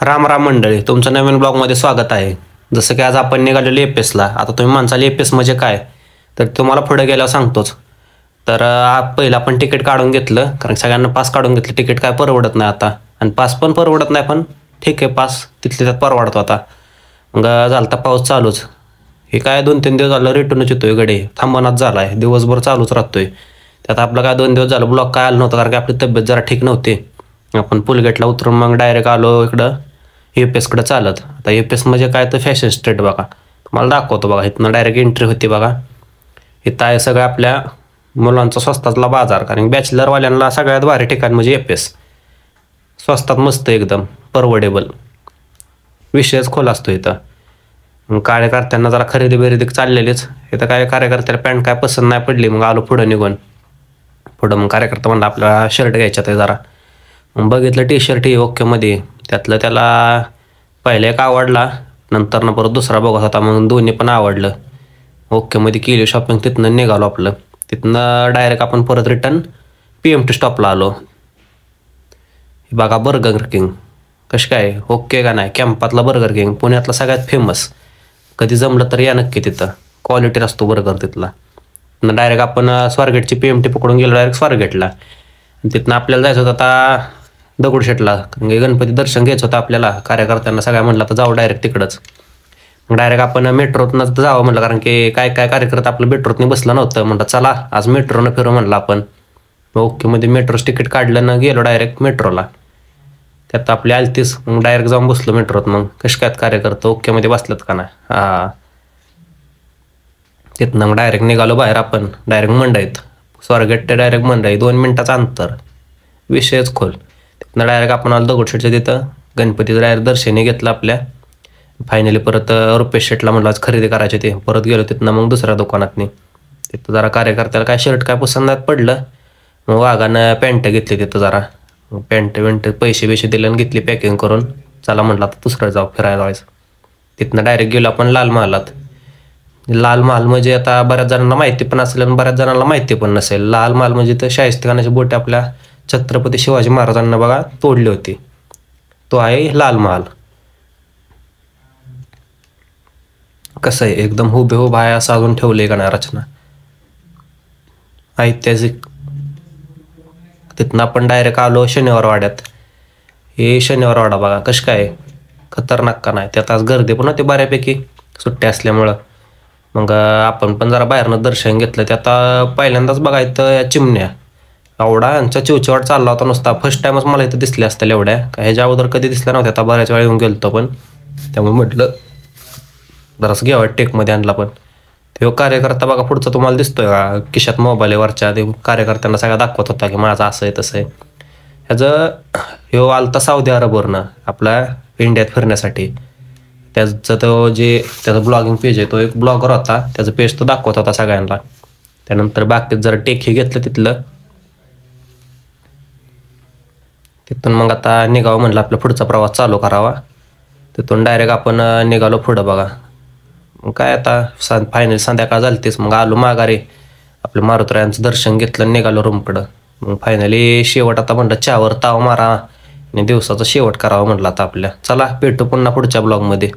राम राम मंडळी, तुमचं नवीन ब्लॉगमध्ये स्वागत आहे. जसं की आज आपण निघालेलो एपीएसला. आता तुम्ही माणसाला एपीएस म्हणजे काय तर तुम्हाला पुढे गेल्यावर सांगतोच. तर पहिलं आपण तिकीट काढून घेतलं, कारण सगळ्यांना पास काढून घेतलं. तिकीट काय परवडत नाही आता, आणि पास पण परवडत नाही, पण ठीक आहे, पास तिथल्या त्यात परवडतो आता. मग झालता पाऊस चालूच. हे काय 2-3 दिवस झालं रिटर्नच येतोय गडे, थांबनाच झाला आहे, दिवसभर चालूच राहतोय. त्यात आपलं काय 2 दिवस झालं ब्लॉग काय आलं नव्हतं, कारण की आपली तब्येत जरा ठीक नव्हती. आपण पुलगेटला उतरून मग डायरेक्ट आलो इकडं एपीएसकडे चालत. आता एपीएस म्हणजे काय तर फॅशन स्ट्रीट बघा, तुम्हाला दाखवतो बघा. इथनं डायरेक्ट एंट्री होती बघा. इथं आहे सगळं आपल्या मुलांचा स्वस्तातला बाजार, कारण बॅचलरवाल्यांना सगळ्यात भारी ठिकाण म्हणजे एपीएस. स्वस्तात मस्त एकदम परवडेबल, विषयच खोल असतो इथं. मग कार्यकर्त्यांना जरा खरेदी बिरेदी चाललेलीच. इथं काय कार्यकर्त्याला पॅन्ट काय पसंत नाही पडली, मग आलो पुढं निघून. पुढं मग कार्यकर्ता म्हणला आपल्याला शर्ट घ्यायचा ते जरा. मग बघितलं टी शर्ट ही ओकेमध्ये. त्यातलं त्याला पहिला एक आवडला, नंतर ना परत दुसरा बघत होता, मग दोन्ही पण आवडलं. ओकेमध्ये केली शॉपिंग. तिथनं निघालो आपलं. तिथनं डायरेक्ट आपण परत रिटर्न PMT स्टॉपला आलो. बघा बर्गर किंग कशी काय, ओके का नाही. कॅम्पातला बर्गर किंग पुण्यातला सगळ्यात फेमस. कधी जमलं तर या नक्की, तिथं क्वालिटी असतो बर्गर तिथला. डायरेक्ट आपण स्वारगेटची PMT पकडून गेलो डायरेक्ट स्वारगेटला. तिथनं आपल्याला जायचं होतं आता दगडूशेठला, गणपती दर्शन घ्यायचं होतं आपल्याला. कार्यकर्त्यांना सगळ्या म्हटलं तर जाऊ डायरेक्ट तिकडंच. मग डायरेक्ट आपण मेट्रोतनं जावं म्हटलं, कारण की काय काय कार्यकर्ता आपलं मेट्रोतनं बसलं नव्हतं. म्हणलं चला आज मेट्रोनं फिरू म्हणलं आपण. ओकेमध्ये मेट्रोचं तिकीट काढलं ना गेलो डायरेक्ट मेट्रोला. त्यात आपली आलतीस, मग डायरेक्ट जाऊन बसलो मेट्रोत. मग कशी काय कार्यकर्ता ओकेमध्ये बसल्यात का नाही. हां, तिथनं मग डायरेक्ट निघालो बाहेर आपण. डायरेक्ट मंडईत, स्वारगेट ते डायरेक्ट मंडई 2 मिनिटाचं अंतर, विषयच खोल. तिथनं डायरेक्ट आपण आलो दगडूशेठच्या तिथं. गणपतीचं डायरेक्ट दर्शनही घेतलं आपल्या. फायनली परत रुपेश शेटला म्हणलं आज खरेदी करायची ते. परत गेलो तिथनं मग दुसऱ्या दुकानातनी. तिथं जरा कार्यकर्त्याला काय शर्ट काय पसंत नाही पडलं, मग वाघानं पॅन्ट घेतली तिथं जरा. पॅन्ट पैसे दिले आणि घेतली पॅकिंग करून. चला म्हटलं आता दुसरं जाऊ फिरायला व्हायचं. तिथनं डायरेक्ट गेलो आपण लाल महालात. लाल महाल म्हणजे आता बऱ्याच जणांना माहिती पण असेल आणि बऱ्याच जणांना माहिती पण नसेल. लाल महाल म्हणजे तर शाहिस्तेखानाची बोट आपल्या छत्रपती शिवाजी महाराजांना बघा तोडली होती, तो आहे लाल महाल. कसं आहे एकदम हुबेहूब आहे असं अजून ठेवलंय का नाही रचना, ऐतिहासिक. तिथनं आपण डायरेक्ट आलो शनिवार वाड्यात. हे शनिवार वाडा बघा कसं काय खतरनाक का नाही. त्यात आज गर्दी पण होती बऱ्यापैकी सुट्टी असल्यामुळं. मग आपण पण जरा बाहेरनं दर्शन घेतलं. त्यात पहिल्यांदाच बघायचं या चिमण्या. एवढा यांचा चिवचिवाट चालला होता नुसता. फर्स्ट टाइमच मला इथं दिसल्या असतील एवढ्या, का ह्याच्या अगोदर कधी दिसल्या नव्हत्या. आता बऱ्याच वेळा येऊन गेलतो पण, त्यामुळे म्हटलं जरासं घ्यावं टेकमध्ये आणला. पण तो कार्यकर्ता बघा पुढचा तुम्हाला दिसतोय का खिशात मोबाईलवरच्या, ते कार्यकर्त्यांना सगळा दाखवत होता की माझं असं आहे तसं आहे. ह्याचं ह्यो आलता सौदी अरबवरनं आपल्या इंडियात फिरण्यासाठी. त्याचं त्याचं ब्लॉगिंग पेज आहे, तो एक ब्लॉगर होता, त्याचं पेज तो दाखवत होता सगळ्यांना. त्यानंतर बाकीत जरा टेकही घेतलं तिथलं. तिथून मग आता निघावं म्हणलं, आपला पुढचा प्रवास चालू करावा. तिथून डायरेक्ट आपण निघालो पुढं बघा. मग काय आता फायनल संध्याकाळ झालतीच. मग आलो माघारी. आपलं मारुतीरायांचं दर्शन घेतलं, निघालो रूमकडं. मग फायनली शेवट आता म्हणलं चहावर ताव मारा आणि दिवसाचा शेवट करावा म्हटलं आता आपल्या. चला भेटू पुन्हा पुढच्या ब्लॉगमध्ये.